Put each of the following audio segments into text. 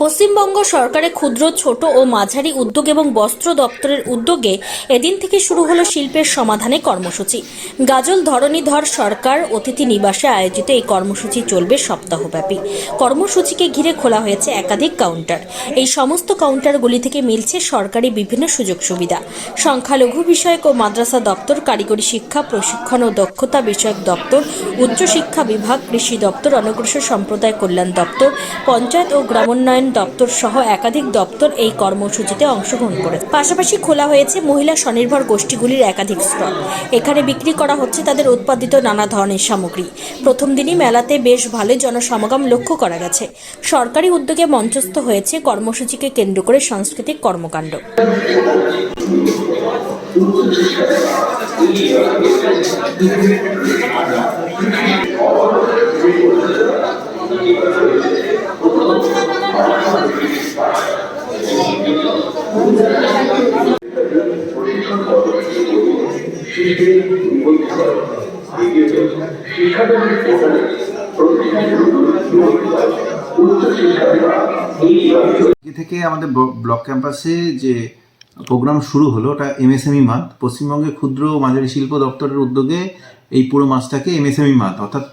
পশ্চিমবঙ্গ সরকারের ক্ষুদ্র, ছোট ও মাঝারি উদ্যোগ এবং বস্ত্র দপ্তরের উদ্যোগে এদিন থেকে শুরু হলো শিল্পের সমাধানে কর্মসূচি। গাজল ধরণীধর সরকার অতিথি নিবাসে আয়োজিত এই কর্মসূচি চলবে সপ্তাহব্যাপী। কর্মসূচিকে ঘিরে খোলা হয়েছে একাধিক কাউন্টার। এই সমস্ত কাউন্টারগুলি থেকে মিলছে সরকারি বিভিন্ন সুযোগ সুবিধা। সংখ্যালঘু বিষয়ক ও মাদ্রাসা দপ্তর, কারিগরি শিক্ষা, প্রশিক্ষণ ও দক্ষতা বিষয়ক দপ্তর, উচ্চশিক্ষা বিভাগ, কৃষি দপ্তর, অনগ্রসর সম্প্রদায় কল্যাণ দপ্তর, পঞ্চায়েত ও গ্রামোন্নয়ন দপ্তর সহ একাধিক দপ্তর এই কর্মসূচিতে অংশগ্রহণ করে। পাশাপাশি খোলা হয়েছে মহিলা স্বনির্ভর গোষ্ঠীগুলির একাধিক স্টল। এখানে বিক্রি করা হচ্ছে তাদের উৎপাদিত নানা ধরনের সামগ্রী। প্রথম দিনই মেলাতে বেশ ভালো জনসমাগম লক্ষ্য করা গেছে। সরকারি উদ্যোগে মঞ্চস্থ হয়েছে কর্মসূচিকে কেন্দ্র করে সাংস্কৃতিক কর্মকাণ্ড। থেকে আমাদের ব্লক ক্যাম্পাসে যে প্রোগ্রাম শুরু হলো ওটা এমএসএমই মান্থ। পশ্চিমবঙ্গের ক্ষুদ্র ও মাঝারি শিল্প দপ্তরের উদ্যোগে এই পুরো মাসটাকে এমএসএমই মান্থ অর্থাৎ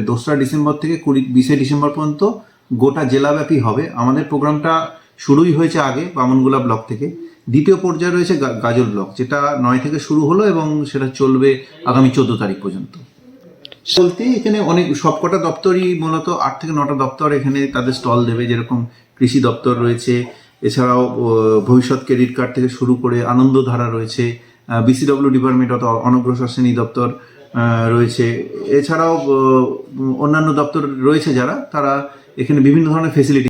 2রা ডিসেম্বর থেকে 20শে ডিসেম্বর পর্যন্ত গোটা জেলাব্যাপী হবে। আমাদের প্রোগ্রামটা শুরুই হয়েছে আগে বামনগোলা ব্লক থেকে। দ্বিতীয় পর্যায়ে রয়েছে গাজল ব্লক, যেটা 9 থেকে শুরু হলো এবং সেটা চলবে আগামী 14 তারিখ পর্যন্ত। বলতে এখানে অনেক সবকটা দপ্তরই মূলত 8 থেকে 9টা দপ্তর এখানে তাদের স্টল দেবে। যেরকম কৃষি দপ্তর রয়েছে, এছাড়াও ভবিষ্যৎ ক্রেডিট কার্ড থেকে শুরু করে আনন্দধারা রয়েছে, বিসিডব্লিউ ডিপার্টমেন্ট অর্থাৎ অনগ্রসর শ্রেণী দপ্তর রয়েছে। এছাড়াও অন্যান্য দপ্তর রয়েছে যারা তারা এখানে বিভিন্ন ধরনের ফেসিলিটি